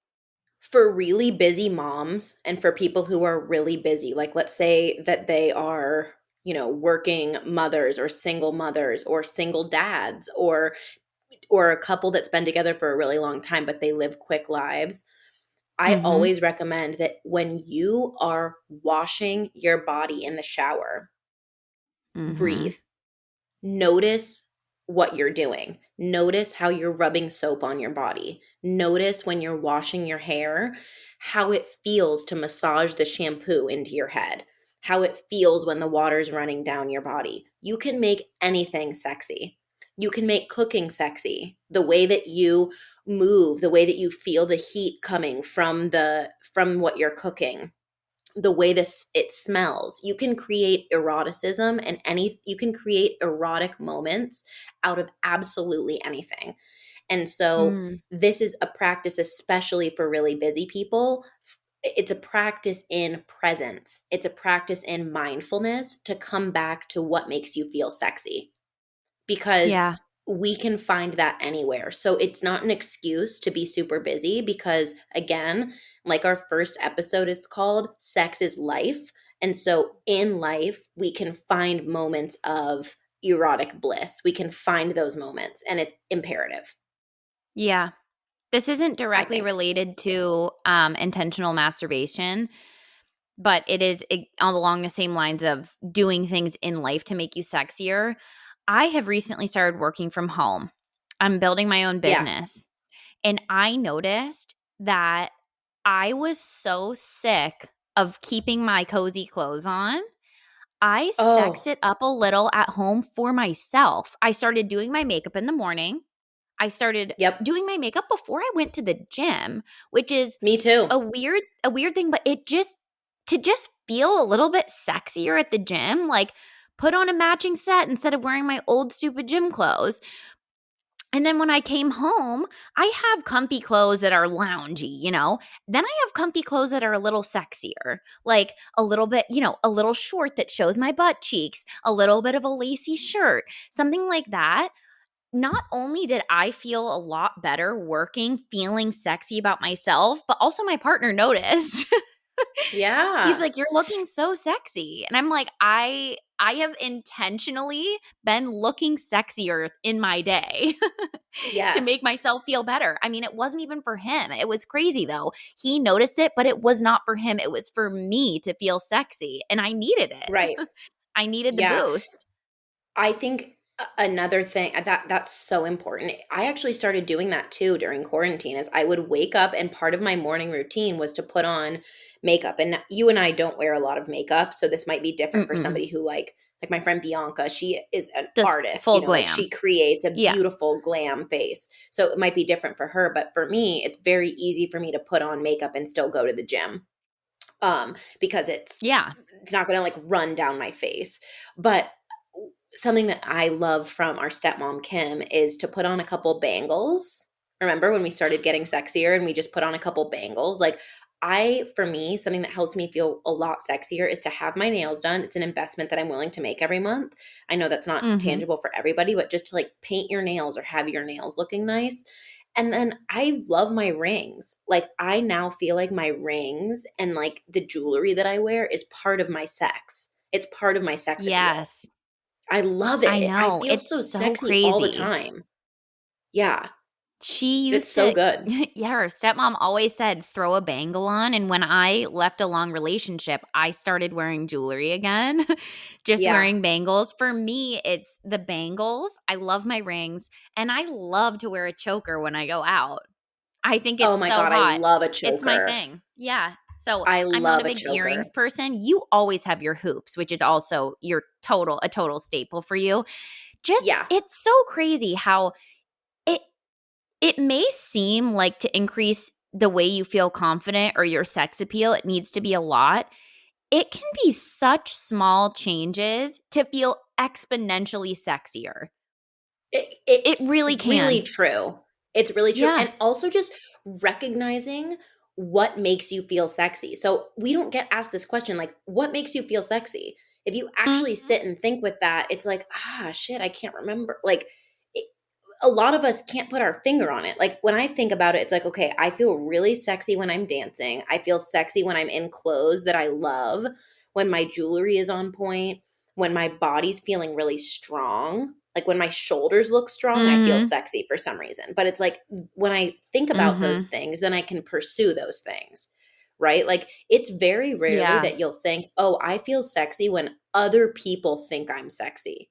for really busy moms and for people who are really busy, like let's say that they are, working mothers or single dads or a couple that's been together for a really long time but they live quick lives. I Mhm. always recommend that when you are washing your body in the shower, breathe. Mhm. Notice what you're doing. Notice how you're rubbing soap on your body. Notice when you're washing your hair, how it feels to massage the shampoo into your head, how it feels when the water's running down your body. You can make anything sexy. You can make cooking sexy. The way that you move, the way that you feel the heat coming from what you're cooking, the way this it smells. You can create eroticism and you can create erotic moments out of absolutely anything. And so Mm. this is a practice especially for really busy people. It's a practice in presence. It's a practice in mindfulness to come back to what makes you feel sexy, because Yeah. we can find that anywhere. So it's not an excuse to be super busy because, again, like our first episode is called Sex is Life. And so in life, we can find moments of erotic bliss. We can find those moments, and it's imperative, Yeah. This isn't I directly think. related to intentional masturbation, but it is along the same lines of doing things in life to make you sexier. I have recently started working from home. I'm building my own Yeah. business. And I noticed that I was so sick of keeping my cozy clothes on. I sex Oh, it up a little at home for myself. I started doing my makeup in the morning. I started yep. doing my makeup before I went to the gym, which is Me too. a weird thing, but it just feel a little bit sexier at the gym, like put on a matching set instead of wearing my old stupid gym clothes. And then when I came home, I have comfy clothes that are loungy. Then I have comfy clothes that are a little sexier, like a little bit, a little short that shows my butt cheeks, a little bit of a lacy shirt, something like that. Not only did I feel a lot better working, feeling sexy about myself, but also my partner noticed. He's Yeah. like, "You're looking so sexy." And I'm like, I have intentionally been looking sexier in my day to make Yes. myself feel better. I mean, it wasn't even for him. It was crazy though. He noticed it, but it was not for him. It was for me to feel sexy, and I needed it. Right. I needed the Yeah. boost. I think Another thing that's so important. I actually started doing that too during quarantine. Is I would wake up and part of my morning routine was to put on makeup. And you and I don't wear a lot of makeup, so this might be different for Mm-mm. somebody who like my friend Bianca, she is an Just artist, full like she glam. creates a Yeah. beautiful glam face. So it might be different for her, but for me, it's very easy for me to put on makeup and still go to the gym. Because Yeah. it's not going to like run down my face. But something that I love from our stepmom Kim is to put on a couple bangles. Remember when we started getting sexier and we just put on a couple bangles? Like for me, something that helps me feel a lot sexier is to have my nails done. It's an investment that I'm willing to make every month. I know that's not Mhm. tangible for everybody, but just to like paint your nails or have your nails looking nice. And then I love my rings. Like I now feel like my rings and like the jewelry that I wear is part of my sex. It's part of my sex appeal. Yes. I love I it. I know. feel It's so so sexy all the crazy. time. Yeah, She it's used so to good. yeah, her stepmom always said, "Throw a bangle on," and when I left a long relationship, I started wearing jewelry again, just Yeah. wearing bangles. For me, it's the bangles, I love my rings, and I love to wear a choker when I go out. I think Oh it's my so god, I hot. love a It's my choker. thing. Yeah. So, I I'm not love a a big choker. earrings person. You always have your hoops, which is also your total staple for you. Just Yeah. it's so crazy how it it may seem like to increase the way you feel confident or your sex appeal, it needs to be a lot. It can be such small changes to feel exponentially sexier. It It's really really can. true. It's really true. Yeah. And also just recognizing what makes you feel sexy. So we don't get asked this question, like, what makes you feel sexy? If you actually Mhm. sit and think with that, it's like, shit, I can't remember. Like, it, a lot of us can't put our finger on it. Like, when I think about it, it's like, okay, I feel really sexy when I'm dancing. I feel sexy when I'm in clothes that I love, when my jewelry is on point, when my body's feeling really strong. Like when my shoulders look strong, I feel Mhm. sexy for some reason. But it's like when I think about those Mhm. things, then I can pursue those things, right? Like it's very rarely Yeah. that you'll think, oh, I feel sexy when other people think I'm sexy.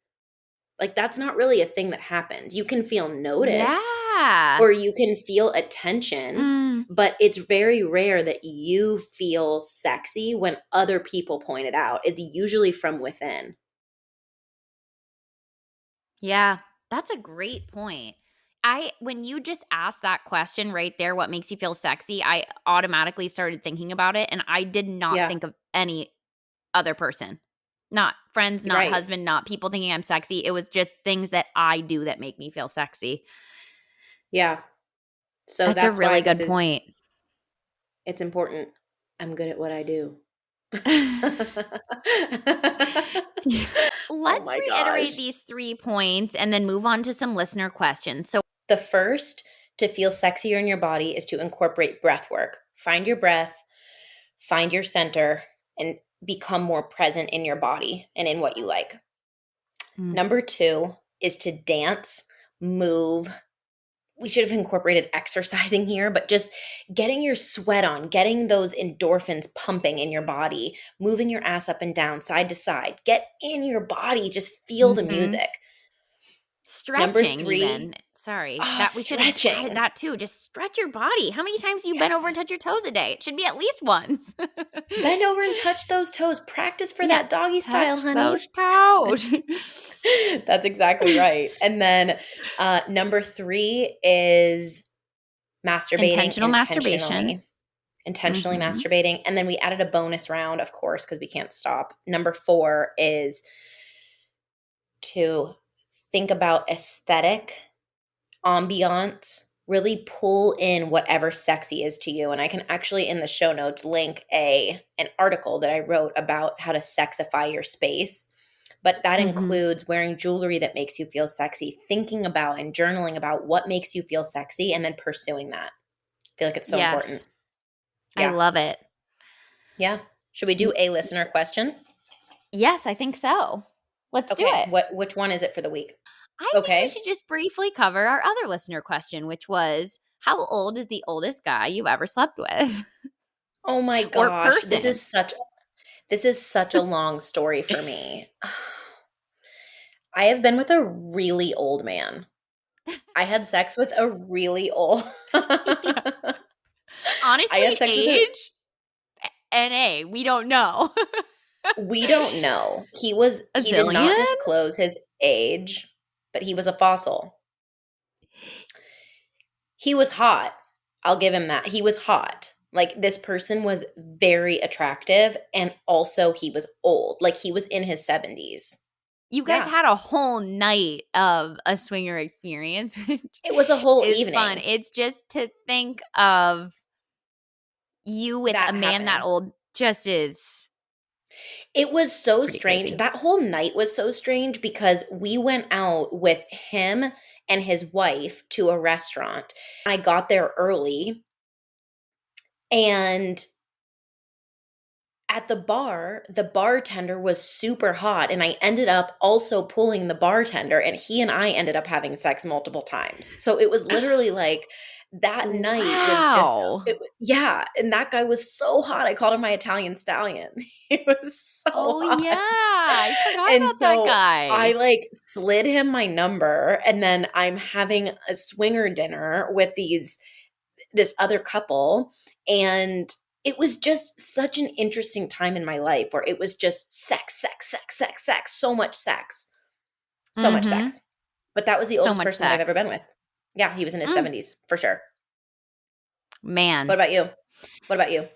Like that's not really a thing that happens. You can feel noticed Yeah. or you can feel attention, Mm. but it's very rare that you feel sexy when other people point it out. It's usually from within. Yeah, that's a great point. I when you just asked that question right there, what makes you feel sexy? I automatically started thinking about it and I did not Yeah, think of any other person. Not friends, you're not right. husband, not people thinking I'm sexy. It was just things that I do that make me feel sexy. Yeah. So That's a that's why really good point. it's important. I'm good at what I do. Oh Let's my reiterate gosh. these 3 points and then move on to some listener questions. So The first to feel sexier in your body is to incorporate breath work. Find your breath, find your center, and become more present in your body and in what you like. Mm. Number two is to dance, move. We should have incorporated exercising here, but just getting your sweat on, getting those endorphins pumping in your body, moving your ass up and down, side to side. Get in your body, just feel the Mhm. music. Number Stretching three, even. Sorry. That we should have added stretching. that too. Just stretch your body. How many times do you bend over and touch your toes a day? It should be at least once. Bend over and touch those toes. Practice for Yeah. that doggy style, Touch honey. those toes. That's exactly right. And then number three is masturbating Intentional masturbation. intentionally Mhm. masturbating. And then we added a bonus round, of course, because we can't stop. Number four is to think about aesthetic, ambiance, really pull in whatever sexy is to you. And I can actually in the show notes link an article that I wrote about how to sexify your space. But that Mhm. includes wearing jewelry that makes you feel sexy, thinking about and journaling about what makes you feel sexy, and then pursuing that. I feel like it's so important. Yes. I Yeah. love it. Yeah. Should we do Y- a listener question? yes, I think so. Let's do Okay. it. Which one is it for the week? I think we Okay. should just briefly cover our other listener question, which was how old is the oldest guy you've ever slept with Oh my or gosh. person? This is such a long story for me. I have been with a really old man. I had sex with a really old Yeah. I Honestly, had sex with a age, NA, we don't know. we don't know. A He did not zillion? disclose his age, but he was a fossil. He was hot. I'll give him that. He was hot. Like, this person was very attractive, and also he was old. Like, he was in his 70s. You guys Yeah. had a whole night of a swinger experience, which It was a whole is fun. evening It's just to think of you with a that man that happening. old just is It was so pretty strange. crazy. That whole night was so strange because we went out with him and his wife to a restaurant. I got there early, and at the bar, the bartender was super hot, and I ended up also pulling the bartender, and he and I ended up having sex multiple times. So it was literally like that night was just Wow. yeah, and that guy was so hot. I called him my Italian stallion. He was so Oh, yeah. hot. I forgot And about that so I guy. like slid him my number, and then I'm having a swinger dinner with this other couple, and it was just such an interesting time in my life where it was just sex, sex, sex, sex, sex, so much sex. So much Mhm. sex. But that was the So oldest much person that I've ever sex. been with. Yeah, he was in his Mm, 70s for sure. What man. about you? What about you?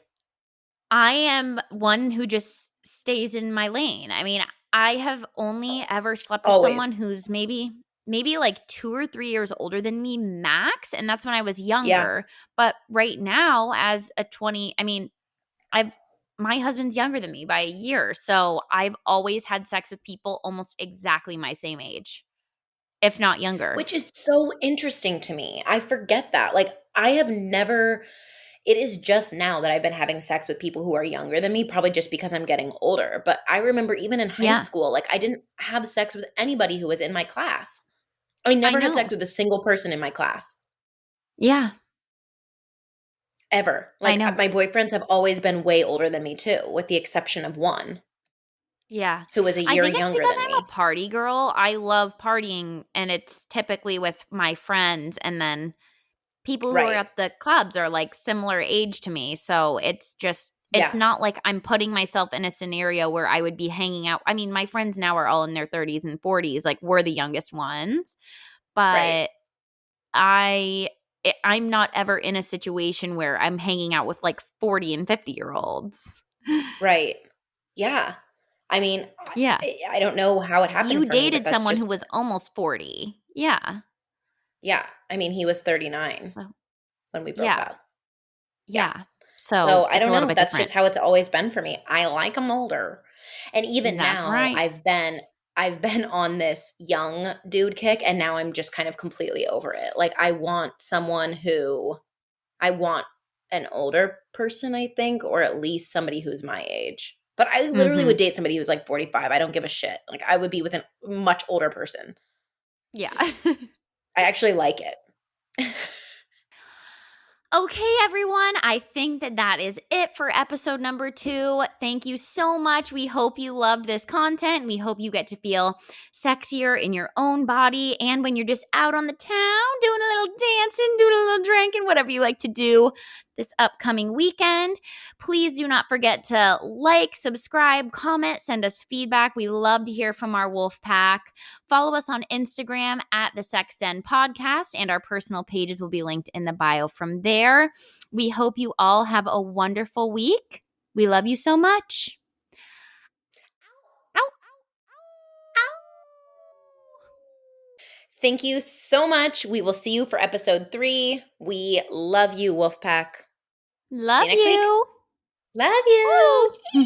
I am one who just stays in my lane. I mean, I have only ever slept with Always. someone who's maybe like 2 or 3 years older than me max, and that's when I was Yeah. younger. But right now as a 20, I mean, I've my husband's younger than me by a year, so I've always had sex with people almost exactly my same age, if not younger. Which is so interesting to me. I forget that. Like, I have never it is just now that I've been having sex with people who are younger than me, probably just because I'm getting older. But I remember even in high Yeah. school, like, I didn't have sex with anybody who was in my class. I I never had sex know. with a single person in my class, Yeah, ever. I Like, know. my boyfriends have always been way older than me too, with the exception of one Yeah. who was a I year think it's younger because than I'm a me. party girl. I love partying, and it's typically with my friends, and then people who are Right. at the clubs are, like, similar age to me, so it's Yeah. not like I'm putting myself in a scenario where I would be hanging out. I mean, my friends now are all in their 30s and 40s, like, we're the youngest ones, Right. but I'm not ever in a situation where I'm hanging out with, like, 40 and 50-year-olds. Right. Yeah. I mean, Yeah. I don't know how it happened You for me, but dated that's someone who just was almost 40. Yeah. yeah. I mean, he was 39 So when we broke yeah. up. Yeah. Yeah. So, So, I it's a don't little know, bit that's different. just how it's always been for me. I like them older. And even That's now, right. I've been on this young dude kick, and now I'm just kind of completely over it. Like, I want an older person, I think, or at least somebody who's my age. But I literally would Mhm. date somebody who's like 45. I don't give a shit. Like, I would be with a much older person. Yeah. I actually like it. Okay, everyone. I think that is it for episode number 2. Thank you so much. We hope you loved this content. We hope you get to feel sexier in your own body and when you're just out on the town doing a little dancing, doing a little drinking, whatever you like to do this upcoming weekend. Please do not forget to like, subscribe, comment, send us feedback. We love to hear from our wolf pack. Follow us on Instagram at the Sex Den Podcast, and our personal pages will be linked in the bio from there. We hope you all have a wonderful week. We love you so much. Ow. Thank you so much. We will see you for episode 3. We love you, Wolfpack. See Love you next week. you. Love Woo. you.